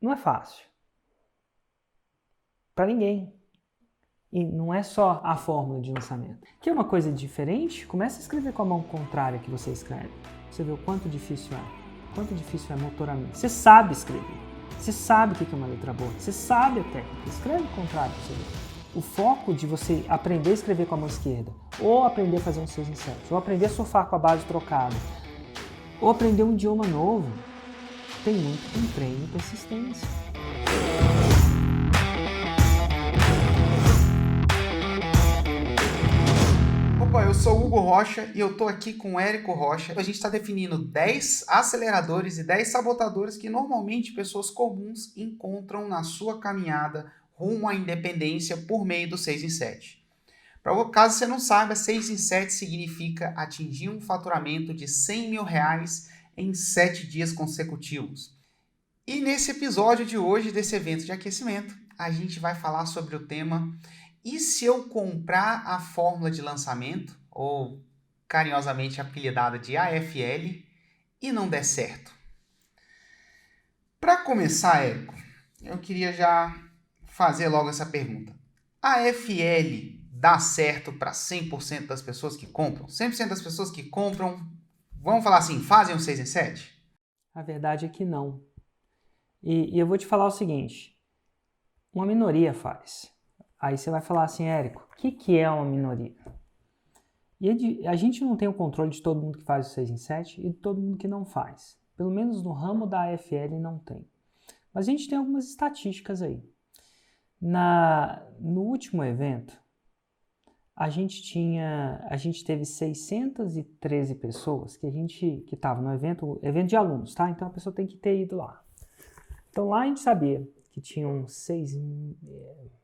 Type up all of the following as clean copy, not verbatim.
Não é fácil. Para ninguém. E não é só a fórmula de lançamento. Quer uma coisa diferente? Comece a escrever com a mão contrária que você escreve. Você vê o quanto difícil é. Quanto difícil é motoramente. Você sabe escrever. Você sabe o que é uma letra boa. Você sabe a técnica. Escreve o contrário para você ver. O foco de você aprender a escrever com a mão esquerda, ou aprender a fazer um 6 em 7, ou aprender a surfar com a base trocada, ou aprender um idioma novo, tem muito com treino e persistência. Opa, eu sou o Hugo Rocha e eu tô aqui com o Érico Rocha. A gente está definindo 10 aceleradores e 10 sabotadores que normalmente pessoas comuns encontram na sua caminhada rumo à independência por meio do 6 em 7. Caso você não saiba, 6 em 7 significa atingir um faturamento de R$100 mil em 7 dias consecutivos. E nesse episódio de hoje, desse evento de aquecimento, a gente vai falar sobre o tema: e se eu comprar a fórmula de lançamento, ou carinhosamente apelidada de AFL, e não der certo? Para começar, Érico, eu queria já fazer logo essa pergunta. A AFL dá certo para 100% das pessoas que compram? 100% das pessoas que compram, vamos falar assim, fazem um 6 em 7? A verdade é que não. E eu vou te falar o seguinte, uma minoria faz. Aí você vai falar assim, Érico, o que é uma minoria? E a gente não tem o controle de todo mundo que faz o 6 em 7 e de todo mundo que não faz. Pelo menos no ramo da AFL não tem. Mas a gente tem algumas estatísticas aí. No último evento, a gente teve 613 pessoas que estavam no evento de alunos, tá? Então a pessoa tem que ter ido lá. Então lá a gente sabia que tinham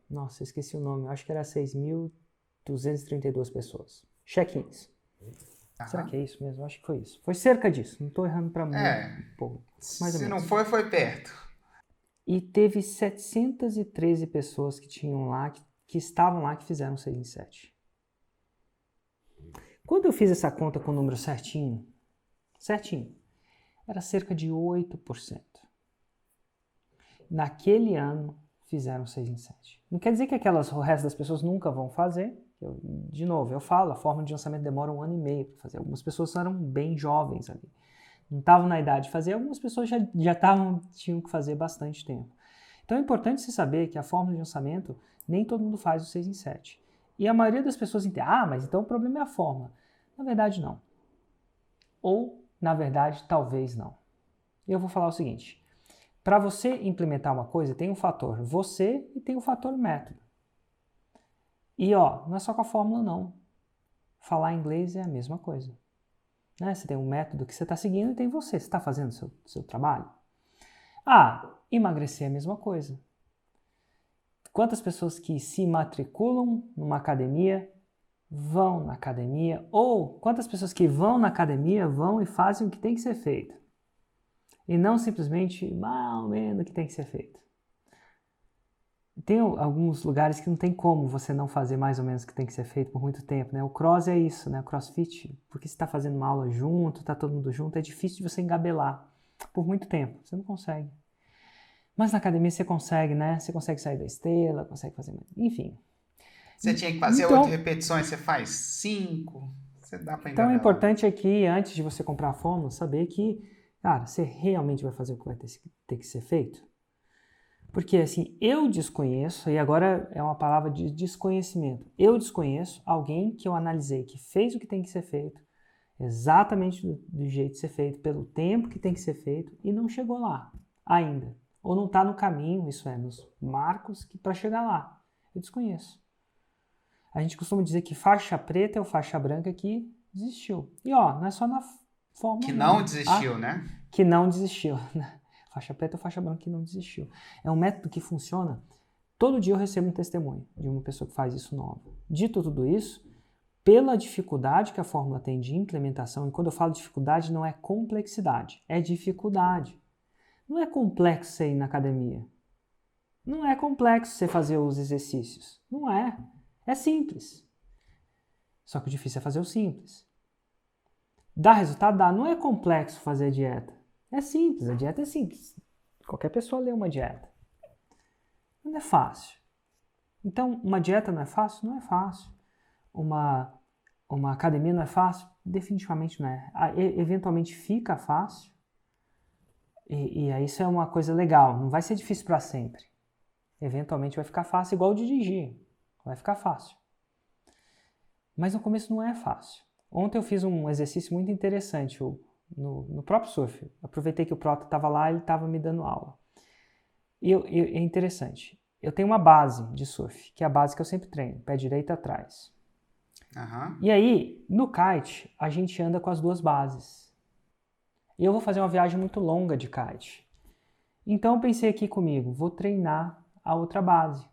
nossa, eu esqueci o nome, acho que era 6.232 pessoas. Check-ins. Será que é isso mesmo? Acho que foi isso. Foi cerca disso, não estou errando para muito pouco. Mais ou Se não menos. foi perto. E teve 713 pessoas que tinham lá, que estavam lá, que fizeram 6 em 7. Quando eu fiz essa conta com o número certinho, era cerca de 8%. Naquele ano, fizeram 6 em 7. Não quer dizer que o resto das pessoas nunca vão fazer. De novo, eu falo, a forma de lançamento demora 1 ano e meio para fazer. Algumas pessoas eram bem jovens ali. Não estavam na idade de fazer, algumas pessoas já tinham que fazer bastante tempo. Então é importante você saber que a fórmula de lançamento, nem todo mundo faz o 6 em 7. E a maioria das pessoas entende, mas então o problema é a fórmula. Na verdade, não. Ou, na verdade, talvez não. Eu vou falar o seguinte, para você implementar uma coisa, tem um fator você e tem o fator método. E não é só com a fórmula não. Falar inglês é a mesma coisa. Né? Você tem um método que você está seguindo e tem você. Você está fazendo o seu trabalho? Emagrecer é a mesma coisa. Quantas pessoas que se matriculam numa academia vão na academia? Ou quantas pessoas que vão na academia vão e fazem o que tem que ser feito? E não simplesmente mais ou menos o que tem que ser feito. Tem alguns lugares que não tem como você não fazer mais ou menos o que tem que ser feito por muito tempo, né? O cross é isso, né? O crossfit, porque você está fazendo uma aula junto, está todo mundo junto, é difícil de você engabelar por muito tempo, você não consegue. Mas na academia você consegue, né? Você consegue sair da esteira, consegue fazer... Enfim. Você tinha que fazer 8 repetições, você faz 5, você dá para engabelar. Então é importante aqui, antes de você comprar a fórmula, saber que, cara, você realmente vai fazer o que vai ter que ser feito? Porque assim, eu desconheço, e agora é uma palavra de desconhecimento, eu desconheço alguém que eu analisei que fez o que tem que ser feito, exatamente do jeito de ser feito, pelo tempo que tem que ser feito, e não chegou lá ainda. Ou não está no caminho, isso é, nos marcos para chegar lá. Eu desconheço. A gente costuma dizer que faixa preta é o faixa branca que desistiu. E não é só na fórmula que não desistiu, né? Que não desistiu, né? Faixa preta ou faixa branca que não desistiu. É um método que funciona. Todo dia eu recebo um testemunho de uma pessoa que faz isso nova. Dito tudo isso, pela dificuldade que a fórmula tem de implementação, e quando eu falo dificuldade não é complexidade, é dificuldade. Não é complexo você ir na academia. Não é complexo você fazer os exercícios. Não é. É simples. Só que o difícil é fazer o simples. Dá resultado? Dá. Não é complexo fazer dieta. É simples, a dieta é simples. Qualquer pessoa lê uma dieta. Não é fácil. Então, uma dieta não é fácil? Não é fácil. Uma academia não é fácil? Definitivamente não é. Eventualmente fica fácil. E aí isso é uma coisa legal. Não vai ser difícil para sempre. Eventualmente vai ficar fácil, igual dirigir. Vai ficar fácil. Mas no começo não é fácil. Ontem eu fiz um exercício muito interessante no próprio surf. Aproveitei que o Prota estava lá e ele estava me dando aula. É interessante. Eu tenho uma base de surf, que é a base que eu sempre treino, pé direito atrás. Uhum. E aí, no kite, a gente anda com as duas bases. E eu vou fazer uma viagem muito longa de kite. Então eu pensei aqui comigo, vou treinar a outra base,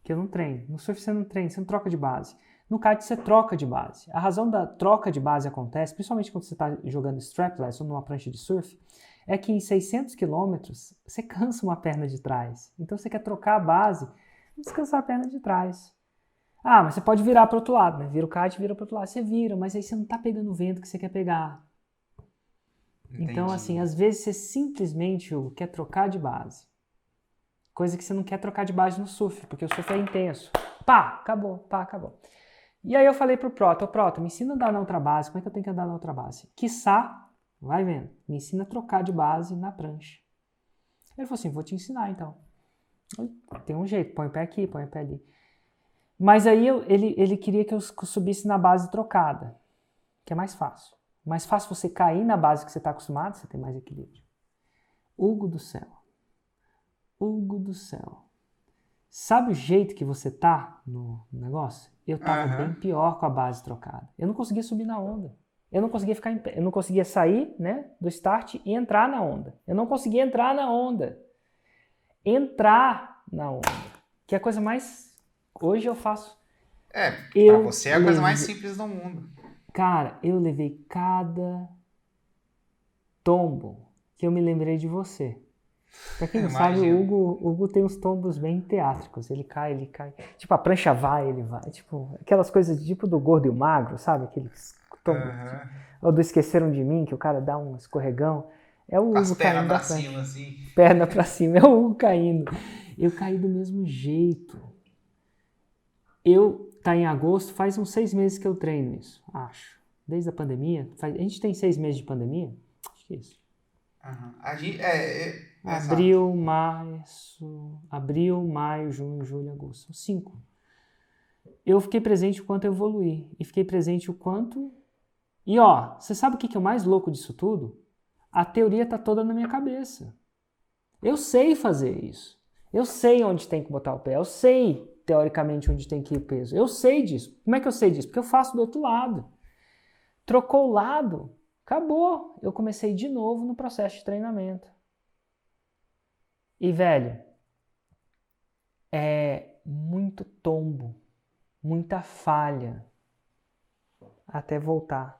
que eu não treino. No surf você não treina, você não troca de base. No kite você troca de base. A razão da troca de base acontece, principalmente quando você está jogando strapless ou numa prancha de surf, é que em 600 quilômetros você cansa uma perna de trás. Então você quer trocar a base e descansar a perna de trás. Ah, mas você pode virar para o outro lado, né? Vira o kite, vira para o outro lado. Você vira, mas aí você não está pegando o vento que você quer pegar. Entendi. Então, assim, às vezes você simplesmente quer trocar de base. Coisa que você não quer trocar de base no surf, porque o surf é intenso. Pá, acabou. E aí eu falei pro Prota, me ensina a andar na outra base, como é que eu tenho que andar na outra base? Quiçá, vai vendo, me ensina a trocar de base na prancha. Ele falou assim, vou te ensinar então. Tem um jeito, põe o pé aqui, põe o pé ali. Mas aí ele queria que eu subisse na base trocada, que é mais fácil. Mais fácil você cair na base que você está acostumado, você tem mais equilíbrio. Hugo do céu. Sabe o jeito que você tá no negócio? Eu tava bem pior com a base trocada. Eu não conseguia subir na onda. Eu não conseguia ficar em pé. Eu não conseguia sair, né, do start e entrar na onda. Eu não conseguia entrar na onda. Que é a coisa mais... Hoje eu faço... Pra você é a coisa mais simples do mundo. Cara, eu levei cada tombo que eu me lembrei de você. Pra quem não sabe, o Hugo tem uns tombos bem teátricos. Ele cai. Tipo, a prancha vai, ele vai. Tipo, aquelas coisas tipo do Gordo e o Magro, sabe? Aqueles tombos. Ou do Esqueceram de Mim, que o cara dá um escorregão. É o Hugo caindo da prancha. Cima, assim. Perna pra cima, é o Hugo caindo. Eu caí do mesmo jeito. Tá em agosto, faz uns 6 meses que eu treino isso, acho. Desde a pandemia. A gente tem 6 meses de pandemia? Acho que é isso. Abril, maio, junho, julho, agosto. São 5. Eu fiquei presente o quanto eu evoluí. E fiquei presente o quanto... E ó, você sabe o que é o mais louco disso tudo? A teoria tá toda na minha cabeça. Eu sei fazer isso. Eu sei onde tem que botar o pé. Eu sei, teoricamente, onde tem que ir o peso. Eu sei disso. Como é que eu sei disso? Porque eu faço do outro lado. Trocou o lado, acabou. Eu comecei de novo no processo de treinamento. E, velho, é muito tombo, muita falha até voltar.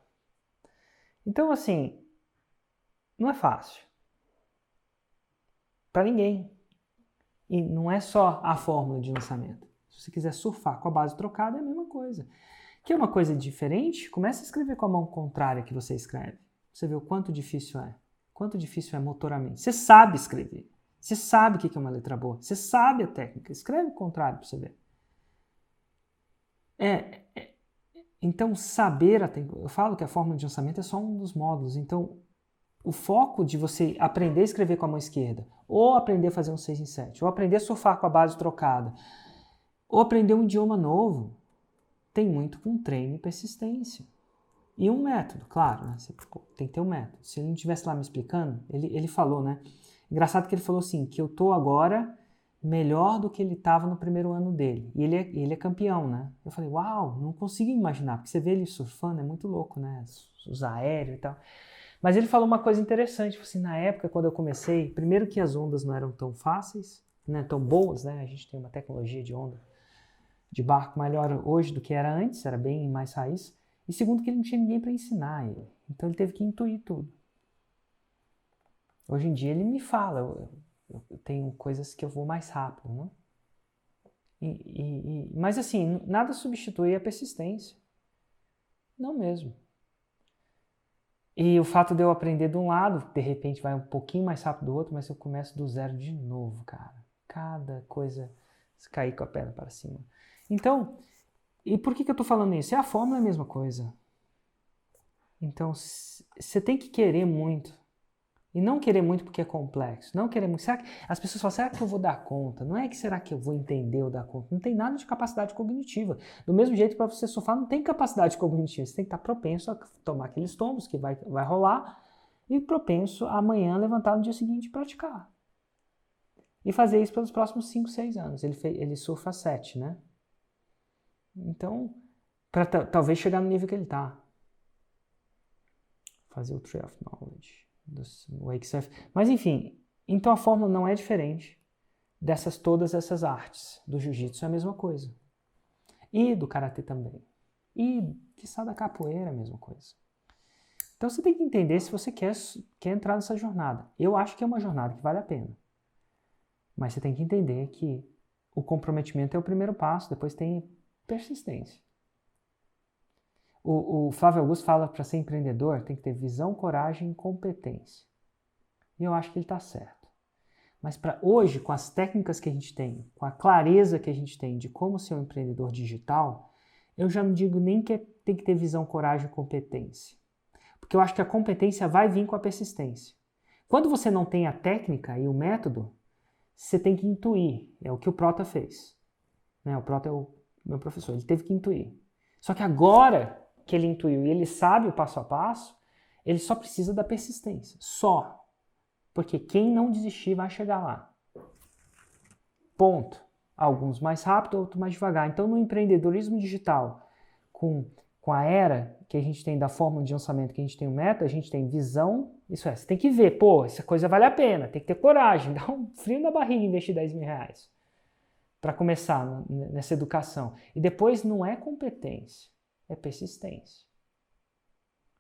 Então, assim, não é fácil. Para ninguém. E não é só a fórmula de lançamento. Se você quiser surfar com a base trocada, é a mesma coisa. Quer uma coisa diferente? Comece a escrever com a mão contrária que você escreve. Você vê o quanto difícil é. Quanto difícil é motoramente. Você sabe escrever. Você sabe o que é uma letra boa. Você sabe a técnica. Escreve o contrário para você ver. Então, saber... Eu falo que a fórmula de lançamento é só um dos módulos. Então, o foco de você aprender a escrever com a mão esquerda, ou aprender a fazer um 6 em 7, ou aprender a surfar com a base trocada, ou aprender um idioma novo, tem muito com treino e persistência. E um método, claro, né? Você tem que ter um método. Se ele não estivesse lá me explicando, ele falou, né? Engraçado que ele falou assim, que eu tô agora melhor do que ele estava no primeiro ano dele. E ele é campeão, né? Eu falei, uau, não consigo imaginar, porque você vê ele surfando, é muito louco, né? Os aéreos e tal. Mas ele falou uma coisa interessante, assim, na época, quando eu comecei, primeiro que as ondas não eram tão fáceis, né, tão boas, né? A gente tem uma tecnologia de onda de barco melhor hoje do que era antes, era bem mais raiz. E segundo que ele não tinha ninguém para ensinar ele. Então ele teve que intuir tudo. Hoje em dia ele me fala, eu tenho coisas que eu vou mais rápido, né? Mas assim, nada substitui a persistência. Não mesmo. E o fato de eu aprender de um lado, de repente vai um pouquinho mais rápido do outro, mas eu começo do zero de novo, cara. Cada coisa cair com a perna para cima. Então, e por que eu tô falando isso? A fórmula é a mesma coisa. Então, você tem que querer muito. E não querer muito porque é complexo. Não querer muito. As pessoas falam, será que eu vou dar conta? Não é que será que eu vou entender ou dar conta? Não tem nada de capacidade cognitiva. Do mesmo jeito, para você surfar, não tem capacidade cognitiva. Você tem que estar propenso a tomar aqueles tombos que vai rolar e propenso a amanhã levantar no dia seguinte e praticar. E fazer isso pelos próximos 5, 6 anos. Ele surfa 7, né? Então, para talvez chegar no nível que ele está. Fazer o Tree of Knowledge. Do wake surf. Mas enfim, então a fórmula não é diferente todas essas artes. Do jiu-jitsu é a mesma coisa. E do karatê também. E da capoeira é a mesma coisa. Então você tem que entender se você quer entrar nessa jornada. Eu acho que é uma jornada que vale a pena. Mas você tem que entender que o comprometimento é o primeiro passo, depois tem persistência. O Flávio Augusto fala para ser empreendedor tem que ter visão, coragem e competência. E eu acho que ele está certo. Mas para hoje, com as técnicas que a gente tem, com a clareza que a gente tem de como ser um empreendedor digital, eu já não digo nem que tem que ter visão, coragem e competência. Porque eu acho que a competência vai vir com a persistência. Quando você não tem a técnica e o método, você tem que intuir. É o que o Prota fez. Né? O Prota é o meu professor, ele teve que intuir. Só que agora que ele intuiu e ele sabe o passo a passo, ele só precisa da persistência. Só. Porque quem não desistir vai chegar lá. Ponto. Alguns mais rápido, outros mais devagar. Então, no empreendedorismo digital, com a era que a gente tem da fórmula de lançamento, que a gente tem o meta, a gente tem visão. Isso é, você tem que ver, pô, essa coisa vale a pena, tem que ter coragem, dá um frio na barriga investir 10 mil reais para começar nessa educação. E depois não é competência, é persistência.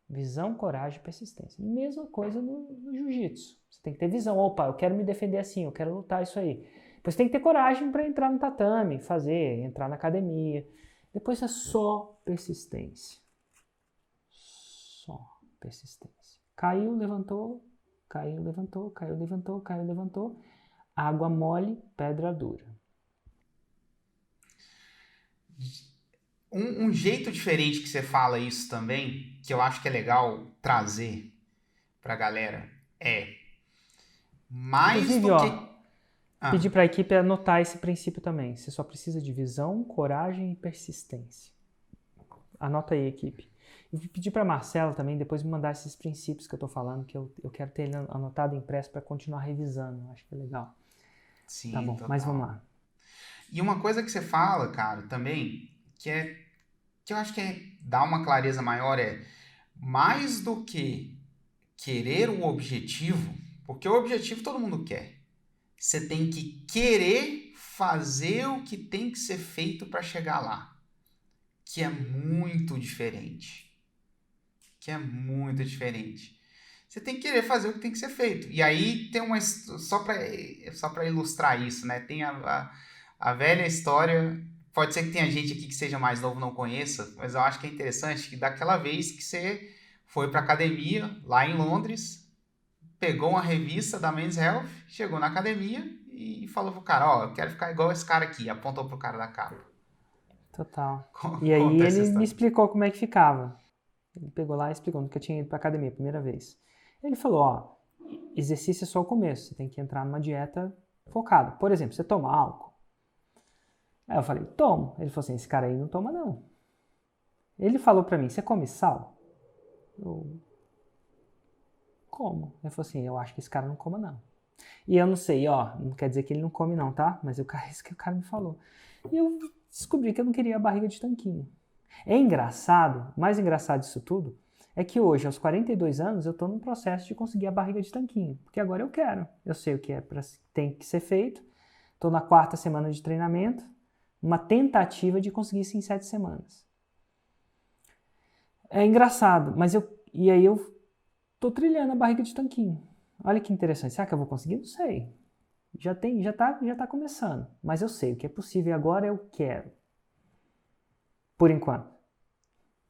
Visão, coragem e persistência. Mesma coisa no jiu-jitsu. Você tem que ter visão. Opa, eu quero me defender assim, eu quero lutar isso aí. Depois tem que ter coragem para entrar no tatame, entrar na academia. Depois é só persistência. Só persistência. Caiu, levantou, caiu, levantou, caiu, levantou, caiu, levantou. Água mole, pedra dura. Um jeito diferente que você fala isso também, que eu acho que é legal trazer pra galera, é mais Inclusive, do que... pedir para a equipe anotar esse princípio também. Você só precisa de visão, coragem e persistência. Anota aí, equipe. E pedir para a Marcela também depois me mandar esses princípios que eu estou falando, que eu quero ter ele anotado impresso para continuar revisando. Acho que é legal. Sim, tá bom, total. mas vamos lá. E uma coisa que você fala, cara, também, que eu acho que dá uma clareza maior, é mais do que querer um objetivo, porque o objetivo todo mundo quer. Você tem que querer fazer o que tem que ser feito para chegar lá, que é muito diferente. Você tem que querer fazer o que tem que ser feito. E aí tem uma... Só para ilustrar isso, né? Tem a velha história... Pode ser que tenha gente aqui que seja mais novo e não conheça, mas eu acho que é interessante que daquela vez que você foi para academia, lá em Londres, pegou uma revista da Men's Health, chegou na academia e falou pro cara, ó, eu quero ficar igual esse cara aqui. Apontou pro cara da capa. Total. E aí Conta essa ele me história. explicou como é que ficava. Ele pegou lá e explicou, nunca tinha ido pra academia, primeira vez. Ele falou, ó, exercício é só o começo, você tem que entrar numa dieta focada. Por exemplo, você toma álcool? Aí eu falei, tomo. Ele falou assim, esse cara aí não toma não. Ele falou pra mim, você come sal? Eu, como? Ele falou assim, eu acho que esse cara não coma não. E eu não sei, ó, não quer dizer que ele não come não, tá? Mas isso que o cara me falou. E eu descobri que eu não queria a barriga de tanquinho. É engraçado, mais engraçado disso tudo, é que hoje, aos 42 anos, eu tô num processo de conseguir a barriga de tanquinho. Porque agora eu quero. Eu sei o que tem que ser feito. Tô na 4ª semana de treinamento. Uma tentativa de conseguir isso em 7 semanas. É engraçado, mas e aí eu tô trilhando a barriga de tanquinho. Olha que interessante. Será que eu vou conseguir? Não sei. Já tá começando. Mas eu sei o que é possível e agora eu quero. Por enquanto.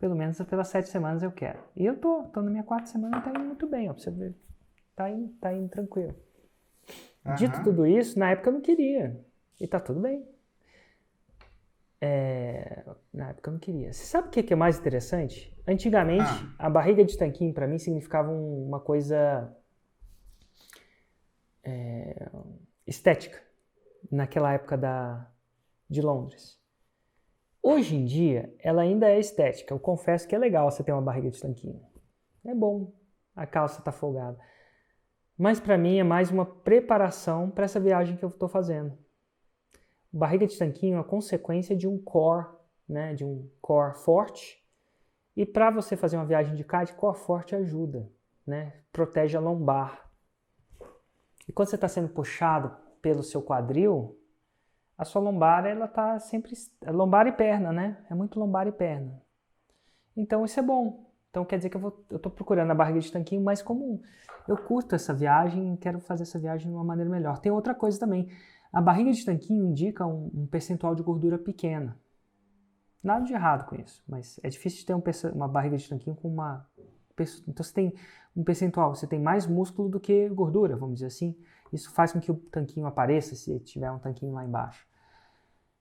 pelo menos pelas 7 semanas eu quero. E eu tô na minha 4ª semana e tá indo muito bem, ó, pra você ver. Tá indo tranquilo. Dito tudo isso, na época eu não queria. E tá tudo bem. Na época eu não queria. Você sabe o que é mais interessante? Antigamente, a barriga de tanquinho pra mim significava uma coisa estética. Naquela época de Londres. Hoje em dia, ela ainda é estética. Eu confesso que é legal você ter uma barriga de tanquinho. É bom. A calça tá folgada. Mas para mim é mais uma preparação para essa viagem que eu estou fazendo. Barriga de tanquinho é a consequência de um core, né? De um core forte. E para você fazer uma viagem de kite, core forte ajuda, né? Protege a lombar. E quando você está sendo puxado pelo seu quadril, a sua lombar, ela tá sempre... Lombar e perna, né? É muito lombar e perna. Então isso é bom. Então quer dizer que eu tô procurando a barriga de tanquinho, mas como eu curto essa viagem, quero fazer essa viagem de uma maneira melhor. Tem outra coisa também. A barriga de tanquinho indica um percentual de gordura pequena. Nada de errado com isso, mas é difícil de ter uma barriga de tanquinho com uma... Então você tem um percentual, você tem mais músculo do que gordura, vamos dizer assim. Isso faz com que o tanquinho apareça, se tiver um tanquinho lá embaixo.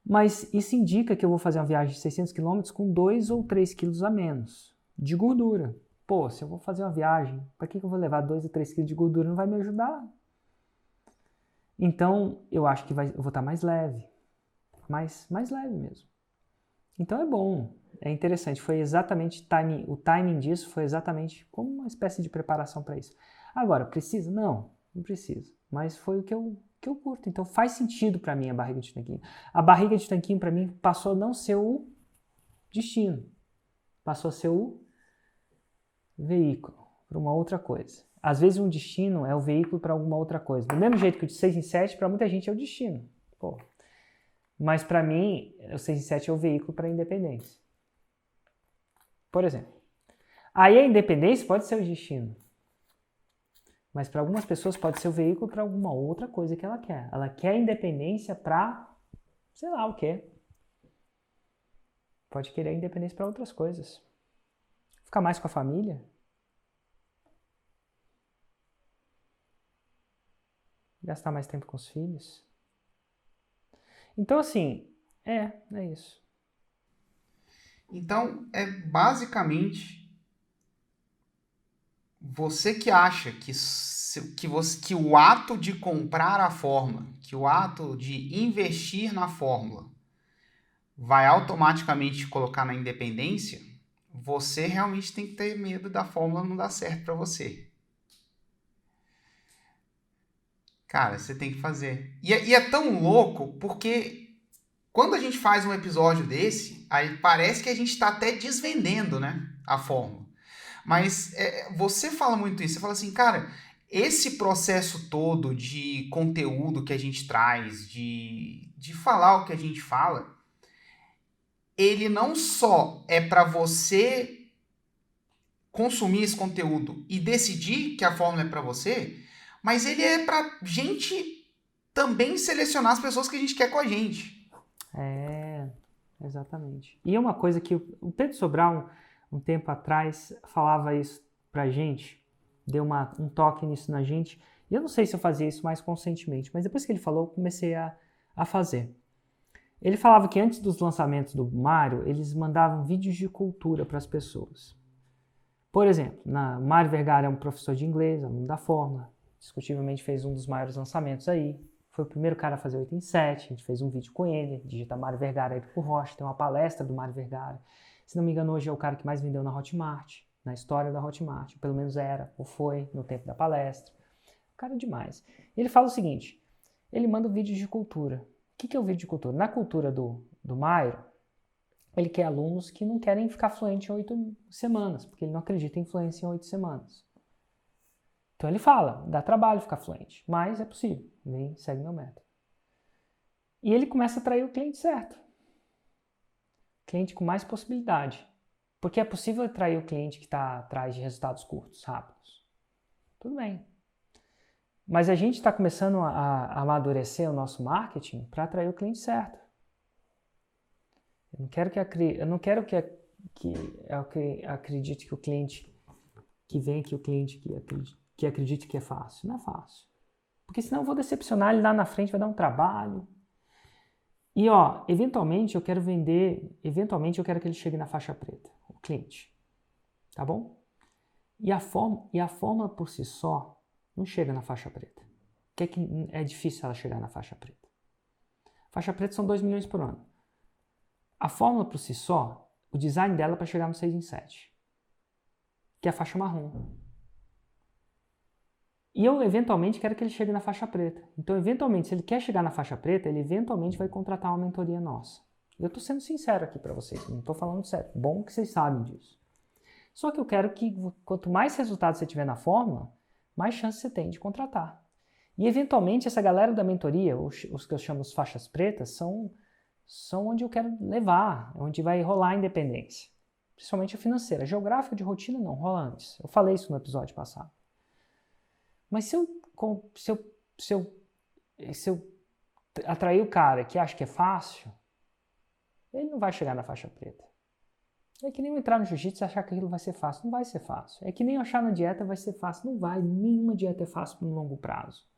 Mas isso indica que eu vou fazer uma viagem de 600 km com 2 ou 3 quilos a menos de gordura. Pô, se eu vou fazer uma viagem, para que eu vou levar 2 ou 3 quilos de gordura? Não vai me ajudar. Então, eu acho que eu vou estar mais leve. Mais leve mesmo. Então é bom, é interessante. Foi exatamente o timing disso foi exatamente como uma espécie de preparação para isso. Agora, precisa? Não precisa. Mas foi o que eu curto. Então faz sentido para mim a barriga de tanquinho. A barriga de tanquinho para mim passou a não ser o destino. Passou a ser o veículo para uma outra coisa. Às vezes um destino é o veículo para alguma outra coisa. Do mesmo jeito que o de 6 em 7, para muita gente é o destino. Pô. Mas para mim, o 6 em 7 é o veículo para a independência. Por exemplo. Aí a independência pode ser o destino. Mas para algumas pessoas pode ser o veículo para alguma outra coisa que ela quer. Ela quer independência para, sei lá o quê. Pode querer independência para outras coisas. Ficar mais com a família. Gastar mais tempo com os filhos. Então, assim, é isso. Então, é basicamente você que acha que o ato de comprar a fórmula, que o ato de investir na fórmula vai automaticamente colocar na independência, você realmente tem que ter medo da fórmula não dar certo para você. Cara, você tem que fazer. E é tão louco porque quando a gente faz um episódio desse, aí parece que a gente está até desvendando, né, a fórmula. Mas você fala muito isso, você fala assim, cara, esse processo todo de conteúdo que a gente traz, de falar o que a gente fala, ele não só é para você consumir esse conteúdo e decidir que a fórmula é para você, mas ele é para gente também selecionar as pessoas que a gente quer com a gente. Exatamente. E é uma coisa que o Pedro Sobral, um tempo atrás, falava isso pra gente, deu um toque nisso na gente, e eu não sei se eu fazia isso mais conscientemente, mas depois que ele falou, eu comecei a fazer. Ele falava que antes dos lançamentos do Mário, eles mandavam vídeos de cultura para as pessoas. Por exemplo, Mário Vergara é um professor de inglês, aluno da Fórmula, discutivelmente fez um dos maiores lançamentos aí. Foi o primeiro cara a fazer 8 em 7, a gente fez um vídeo com ele, digita Mário Vergara aí pro Rocha, tem uma palestra do Mário Vergara. Se não me engano, hoje é o cara que mais vendeu na Hotmart, na história da Hotmart, pelo menos era, ou foi, no tempo da palestra. O cara é demais. Ele fala o seguinte, ele manda vídeos de cultura. O que é o vídeo de cultura? Na cultura do Mário, ele quer alunos que não querem ficar fluente em 8 semanas, porque ele não acredita em fluência em 8 semanas. Então ele fala, dá trabalho ficar fluente, mas é possível, vem, segue meu método. E ele começa a atrair o cliente certo. Cliente com mais possibilidade. Porque é possível atrair o cliente que está atrás de resultados curtos, rápidos. Tudo bem. Mas a gente está começando a amadurecer o nosso marketing para atrair o cliente certo. Eu não quero que que é o que acredite que o cliente que vem aqui, o cliente que acredite que é fácil. Não é fácil. Porque senão eu vou decepcionar ele lá na frente, vai dar um trabalho. E eventualmente eu quero que ele chegue na faixa preta, o cliente. Tá bom? E a fórmula por si só não chega na faixa preta. Por que é difícil ela chegar na faixa preta? Faixa preta são 2 milhões por ano. A fórmula por si só, o design dela é para chegar no 6 em 7, que é a faixa marrom. E eu, eventualmente, quero que ele chegue na faixa preta. Então, eventualmente, se ele quer chegar na faixa preta, ele eventualmente vai contratar uma mentoria nossa. Eu estou sendo sincero aqui para vocês, não estou falando sério. Bom que vocês sabem disso. Só que eu quero que, quanto mais resultados você tiver na fórmula, mais chance você tem de contratar. E, eventualmente, essa galera da mentoria, os que eu chamo de faixas pretas, são onde eu quero levar, onde vai rolar a independência. Principalmente a financeira. A geográfica de rotina não, rola antes. Eu falei isso no episódio passado. Mas se eu atrair o cara que acha que é fácil, ele não vai chegar na faixa preta. É que nem eu entrar no jiu-jitsu e achar que aquilo vai ser fácil. Não vai ser fácil. É que nem eu achar na dieta vai ser fácil. Não vai. Nenhuma dieta é fácil no longo prazo.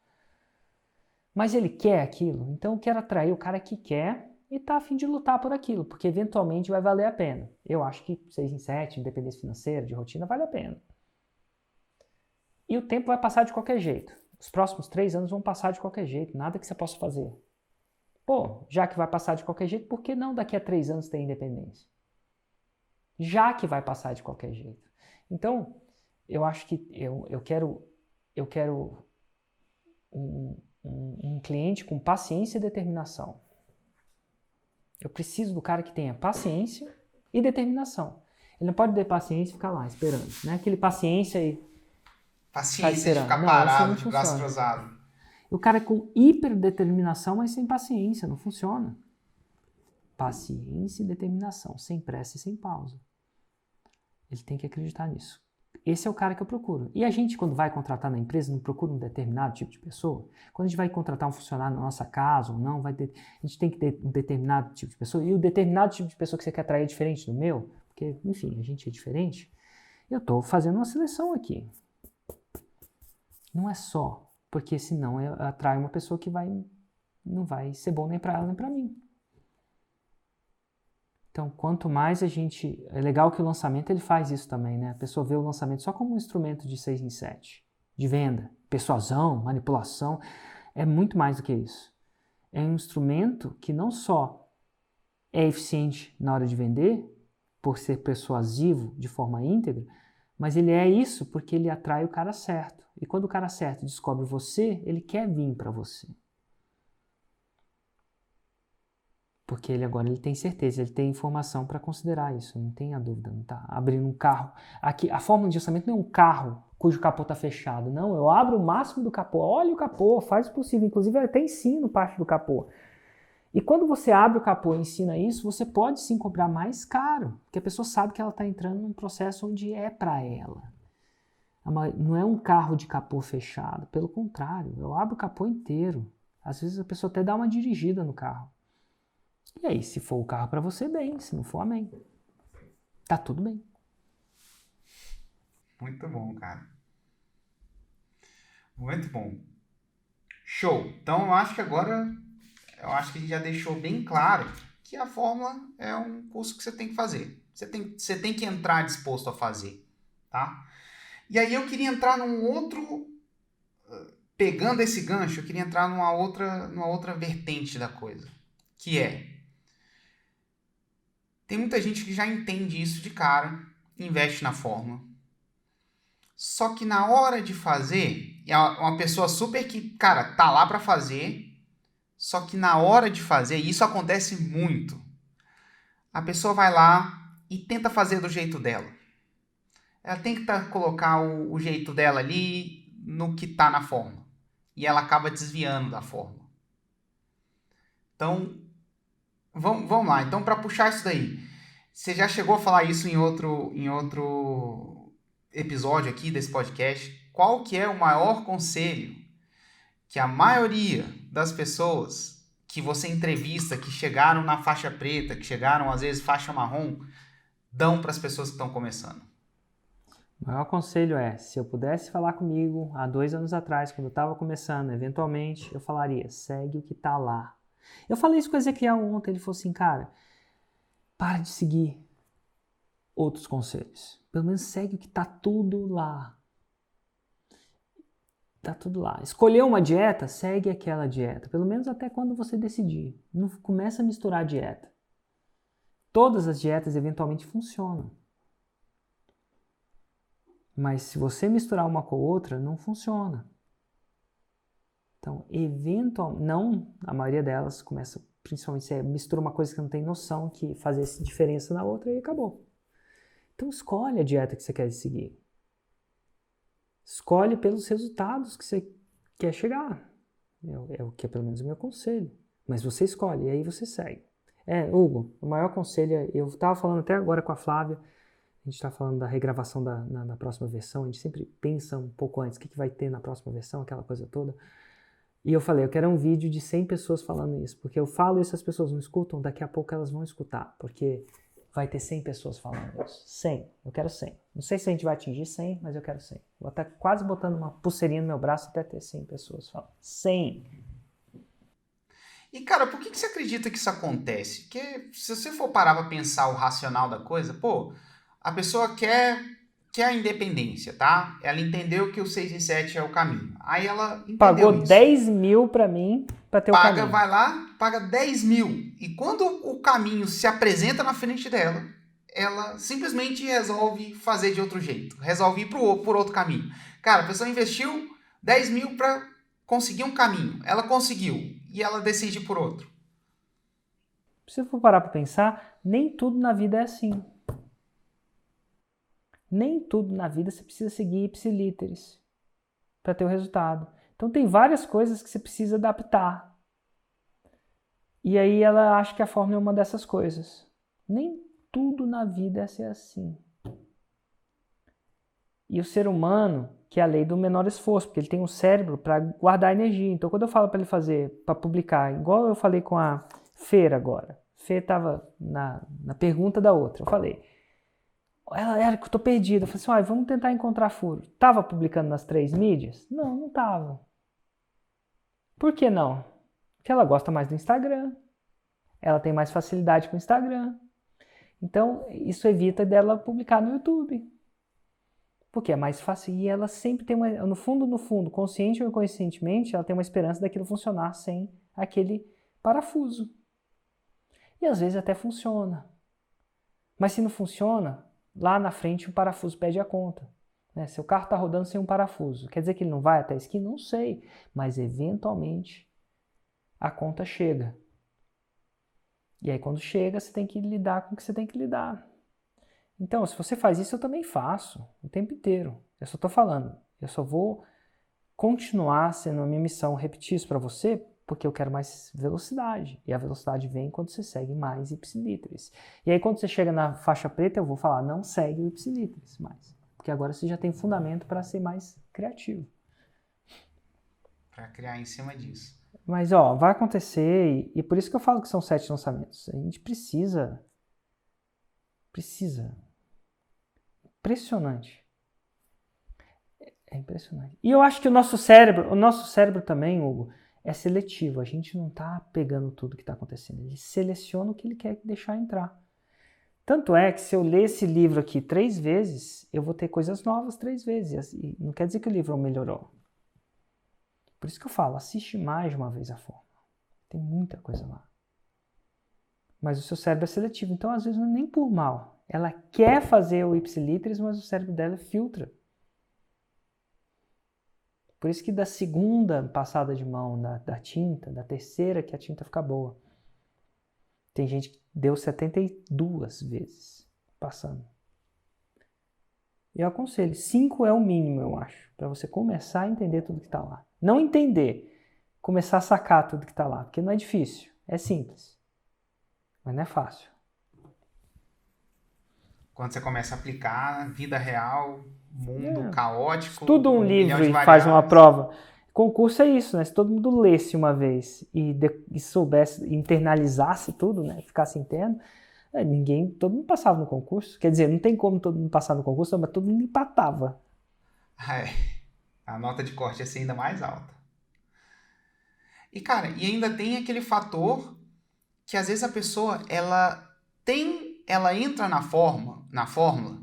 Mas ele quer aquilo. Então eu quero atrair o cara que quer e está a fim de lutar por aquilo. Porque eventualmente vai valer a pena. Eu acho que 6 em 7, independência financeira, de rotina, vale a pena. E o tempo vai passar de qualquer jeito. Os próximos 3 anos vão passar de qualquer jeito. Nada que você possa fazer. Pô, já que vai passar de qualquer jeito, por que não daqui a 3 anos ter independência? Já que vai passar de qualquer jeito. Então, eu acho que eu quero um cliente com paciência e determinação. Eu preciso do cara que tenha paciência e determinação. Ele não pode ter paciência e ficar lá esperando. Não é aquele paciência e paciência de ficar parado, de braço cruzado. O cara com hiperdeterminação, mas sem paciência, não funciona. Paciência e determinação, sem pressa e sem pausa. Ele tem que acreditar nisso. Esse é o cara que eu procuro. E a gente, quando vai contratar na empresa, não procura um determinado tipo de pessoa? Quando a gente vai contratar um funcionário na nossa casa ou não, a gente tem que ter um determinado tipo de pessoa. E o determinado tipo de pessoa que você quer atrair é diferente do meu, porque, enfim, a gente é diferente. Eu estou fazendo uma seleção aqui. Não é só, porque senão eu atraio uma pessoa que não vai ser bom nem para ela nem para mim. Então, quanto mais a gente... É legal que o lançamento ele faz isso também, né? A pessoa vê o lançamento só como um instrumento de 6 em 7, de venda, persuasão, manipulação. É muito mais do que isso. É um instrumento que não só é eficiente na hora de vender, por ser persuasivo de forma íntegra, mas ele é isso porque ele atrai o cara certo. E quando o cara certo descobre você, ele quer vir para você. Porque ele tem certeza, ele tem informação para considerar isso, não tenha dúvida, não está abrindo um carro. Aqui, a fórmula de orçamento não é um carro cujo capô está fechado, não, eu abro o máximo do capô, olha o capô, faz o possível, inclusive eu até ensino parte do capô. E quando você abre o capô e ensina isso, você pode sim cobrar mais caro, porque a pessoa sabe que ela está entrando num processo onde é para ela. Não é um carro de capô fechado, pelo contrário, eu abro o capô inteiro. Às vezes a pessoa até dá uma dirigida no carro. E aí, se for o carro para você, bem. Se não for, amém. Tá tudo bem. Muito bom, cara. Muito bom. Show. Então, eu acho que a gente já deixou bem claro que a fórmula é um curso que você tem que fazer. Você tem que entrar disposto a fazer, tá? E aí eu queria entrar num outro... Pegando esse gancho, eu queria entrar numa outra vertente da coisa. Que é... Tem muita gente que já entende isso de cara, investe na fórmula. Só que na hora de fazer, é uma pessoa super que, cara, tá lá para fazer, só que na hora de fazer, e isso acontece muito, a pessoa vai lá e tenta fazer do jeito dela. Ela tem que colocar o jeito dela ali no que tá na fórmula. E ela acaba desviando da fórmula. Então, vamos lá. Então, para puxar isso daí, você já chegou a falar isso em outro episódio aqui desse podcast. Qual que é o maior conselho que a maioria das pessoas que você entrevista, que chegaram na faixa preta, que chegaram às vezes faixa marrom, dão para as pessoas que estão começando? O maior conselho é, se eu pudesse falar comigo há 2 anos atrás, quando eu estava começando, eventualmente, eu falaria, segue o que está lá. Eu falei isso com o Ezequiel ontem, ele falou assim, cara, para de seguir outros conselhos. Pelo menos segue o que está tudo lá. Tá tudo lá. Escolheu uma dieta, segue aquela dieta. Pelo menos até quando você decidir. Não começa a misturar dieta. Todas as dietas eventualmente funcionam. Mas se você misturar uma com a outra, não funciona. Então, eventualmente, não, a maioria delas começa, principalmente se mistura uma coisa que não tem noção, que faz essa diferença na outra e acabou. Então, escolhe a dieta que você quer seguir. Escolhe pelos resultados que você quer chegar. É o que é pelo menos o meu conselho. Mas você escolhe e aí você segue. Hugo, o maior conselho é... Eu estava falando até agora com a Flávia, a gente está falando da regravação na próxima versão, a gente sempre pensa um pouco antes o que vai ter na próxima versão, aquela coisa toda. E eu falei, eu quero um vídeo de 100 pessoas falando isso, porque eu falo isso, as pessoas não escutam, daqui a pouco elas vão escutar, porque vai ter 100 pessoas falando isso. 100, eu quero 100. Não sei se a gente vai atingir 100, mas eu quero 100. Vou estar quase botando uma pulseirinha no meu braço até ter 100 pessoas falando. 100. E, cara, por que você acredita que isso acontece? Porque se você for parar pra pensar o racional da coisa, pô, a pessoa quer a independência, tá? Ela entendeu que o 6 em 7 é o caminho. Aí ela entendeu Pagou isso. 10 mil pra mim pra ter o caminho. Vai lá, paga 10 mil. E quando o caminho se apresenta na frente dela, ela simplesmente resolve fazer de outro jeito. Resolve ir por outro caminho. Cara, a pessoa investiu 10 mil pra conseguir um caminho. Ela conseguiu. E ela decide por outro. Se você for parar pra pensar, nem tudo na vida é assim. Nem tudo na vida você precisa seguir ipsilíteres para ter o resultado. Então tem várias coisas que você precisa adaptar. E aí ela acha que a fórmula é uma dessas coisas. Nem tudo na vida é ser assim. E o ser humano, que é a lei do menor esforço, porque ele tem um cérebro para guardar energia. Então quando eu falo para ele fazer, para publicar, igual eu falei com a Feira agora. Fê estava na pergunta da outra. Eu falei, Érico, eu tô perdido. Eu falei assim, vamos tentar encontrar furo. Tava publicando nas 3 mídias? Não, não tava. Por que não? Porque ela gosta mais do Instagram. Ela tem mais facilidade com o Instagram. Então, isso evita dela publicar no YouTube. Porque é mais fácil. E ela sempre tem no fundo, consciente ou inconscientemente, ela tem uma esperança daquilo funcionar sem aquele parafuso. E às vezes até funciona. Mas se não funciona, lá na frente o parafuso pede a conta. Né? Seu carro está rodando sem um parafuso. Quer dizer que ele não vai até a esquina? Não sei. Mas eventualmente a conta chega. E aí quando chega, você tem que lidar com o que você tem que lidar. Então, se você faz isso, eu também faço. O tempo inteiro. Eu só estou falando. Eu só vou continuar sendo a minha missão repetir isso para você, porque eu quero mais velocidade. E a velocidade vem quando você segue mais ipsilíteres. E aí quando você chega na faixa preta, eu vou falar, não segue o ipsilíteres mais. Porque agora você já tem fundamento para ser mais criativo. Para criar em cima disso. Mas, vai acontecer, e por isso que eu falo que são 7 lançamentos. A gente precisa. Impressionante. É impressionante. E eu acho que o nosso cérebro também, Hugo, é seletivo. A gente não está pegando tudo que está acontecendo. Ele seleciona o que ele quer deixar entrar. Tanto é que se eu ler esse livro aqui 3 vezes, eu vou ter coisas novas 3 vezes. E não quer dizer que o livro melhorou. Por isso que eu falo, assiste mais de uma vez a fórmula. Tem muita coisa lá. Mas o seu cérebro é seletivo. Então, às vezes, não é nem por mal. Ela quer fazer o ipsilíteres, mas o cérebro dela filtra. Por isso que da segunda passada de mão da tinta, da terceira que a tinta fica boa. Tem gente que deu 72 vezes passando. Eu aconselho, 5 é o mínimo, eu acho, para você começar a entender tudo que está lá. Não entender, começar a sacar tudo que está lá, porque não é difícil, é simples, mas não é fácil. Quando você começa a aplicar, vida real, mundo caótico. Estuda um livro e faz uma prova. Concurso é isso, né? Se todo mundo lesse uma vez e soubesse, internalizasse tudo, né? Ficasse interno, Todo mundo passava no concurso. Quer dizer, não tem como todo mundo passar no concurso, mas todo mundo empatava. A nota de corte ia ser ainda mais alta. E, cara, e ainda tem aquele fator que às vezes a pessoa, ela entra na fórmula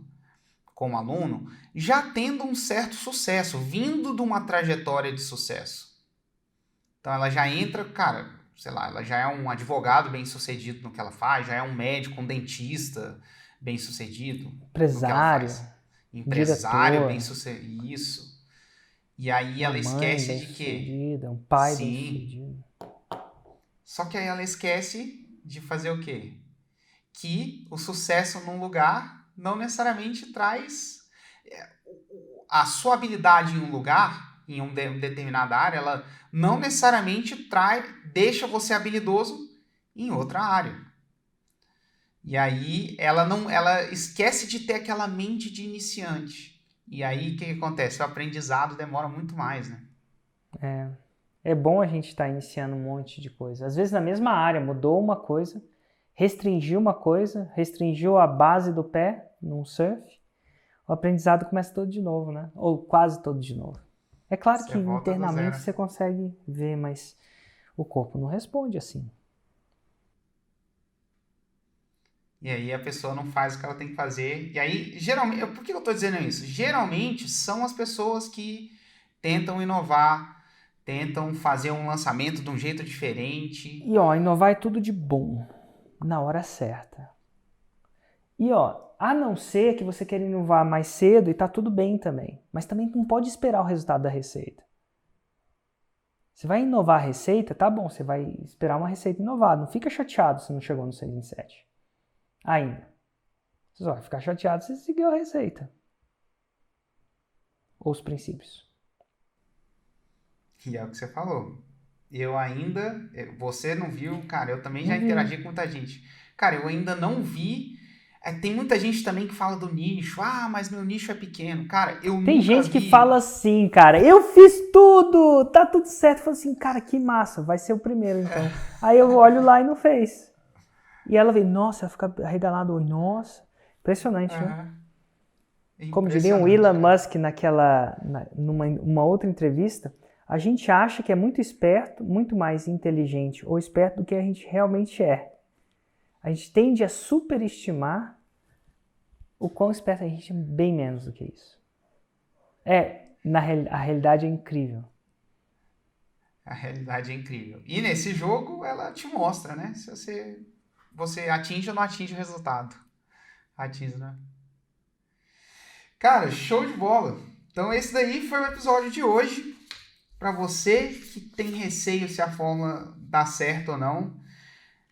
como aluno, já tendo um certo sucesso, vindo de uma trajetória de sucesso. Então ela já entra, cara, sei lá, ela já é um advogado bem-sucedido no que ela faz, já é um médico, um dentista bem-sucedido Empresário, no que ela faz. Empresário diretor, bem-sucedido, isso. E aí ela uma esquece mãe de quê? bem-sucedida, um pai Sim. bem-sucedido. Só que aí ela esquece de fazer o quê? Que o sucesso num lugar não necessariamente traz a sua habilidade em um lugar, em uma determinada área, ela não necessariamente deixa você habilidoso em outra área. E aí ela esquece de ter aquela mente de iniciante. E aí o que acontece? O aprendizado demora muito mais, né? É bom a gente estar iniciando um monte de coisa. Às vezes na mesma área, mudou uma coisa, restringiu uma coisa, restringiu a base do pé num surf, o aprendizado começa todo de novo, né? Ou quase todo de novo. É claro que internamente você consegue ver, mas o corpo não responde assim. E aí a pessoa não faz o que ela tem que fazer. E aí, geralmente, por que eu estou dizendo isso? Geralmente são as pessoas que tentam inovar, tentam fazer um lançamento de um jeito diferente. E inovar é tudo de bom, na hora certa. E a não ser que você queira inovar mais cedo e tá tudo bem também. Mas também não pode esperar o resultado da receita. Você vai inovar a receita, tá bom, você vai esperar uma receita inovada. Não fica chateado se não chegou no 6 em 7. Ainda. Você só vai ficar chateado se você seguiu a receita. Ou os princípios. E é o que você falou. Você não viu, cara, eu também já interagi com muita gente. Cara, eu ainda não vi. Tem muita gente também que fala do nicho. Mas meu nicho é pequeno. Cara, eu nunca vi. Tem gente que fala assim, cara, eu fiz tudo, tá tudo certo. Fala assim, cara, que massa, vai ser o primeiro então. Aí eu olho lá e não fez. E ela vem, nossa, ela fica arregalada, nossa, impressionante, né? Como diria o Elon Musk numa outra entrevista, a gente acha que é muito esperto, muito mais inteligente ou esperto do que a gente realmente é. A gente tende a superestimar o quão esperto a gente é, bem menos do que isso. A realidade é incrível. A realidade é incrível. E nesse jogo, ela te mostra, né? Se você atinge ou não atinge o resultado. Atinge, né? Cara, show de bola. Então esse daí foi o episódio de hoje. Para você que tem receio se a fórmula dá certo ou não,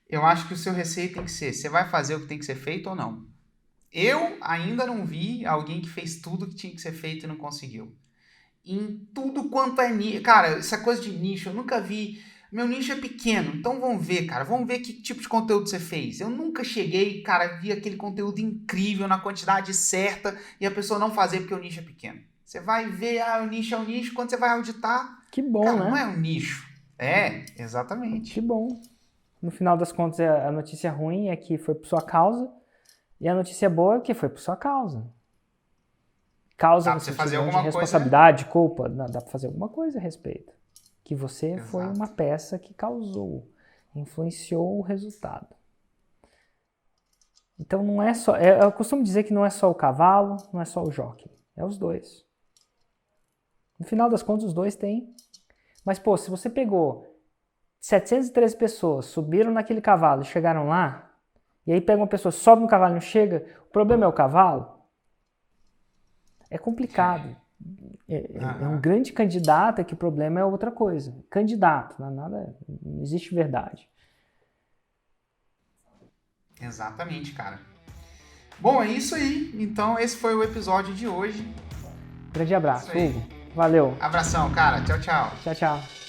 eu acho que o seu receio tem que ser, você vai fazer o que tem que ser feito ou não? Eu ainda não vi alguém que fez tudo que tinha que ser feito e não conseguiu. Em tudo quanto é nicho. Cara, essa coisa de nicho, eu nunca vi. Meu nicho é pequeno, então vamos ver, cara. Vamos ver que tipo de conteúdo você fez. Eu nunca cheguei, cara, vi aquele conteúdo incrível na quantidade certa e a pessoa não fazer porque o nicho é pequeno. Você vai ver, o nicho é um nicho, quando você vai auditar, que bom, cara, né? não é um nicho. Exatamente. Que bom. No final das contas, a notícia ruim é que foi por sua causa e a notícia boa é que foi por sua causa. Causa no sentido de responsabilidade, culpa, não, dá pra fazer alguma coisa a respeito. Que você Exato. Foi uma peça que causou, influenciou o resultado. Então não é só, eu costumo dizer que não é só o cavalo, não é só o jockey, é os dois. No final das contas os dois têm, mas se você pegou 713 pessoas, subiram naquele cavalo e chegaram lá, e aí pega uma pessoa, sobe no cavalo e não chega, o problema é o cavalo? É complicado. É um grande candidato, que o problema é outra coisa. Candidato, não existe verdade. Exatamente, cara. Bom, é isso aí. Então esse foi o episódio de hoje. Grande abraço, Hugo. Valeu. Abração, cara. Tchau, tchau. Tchau, tchau.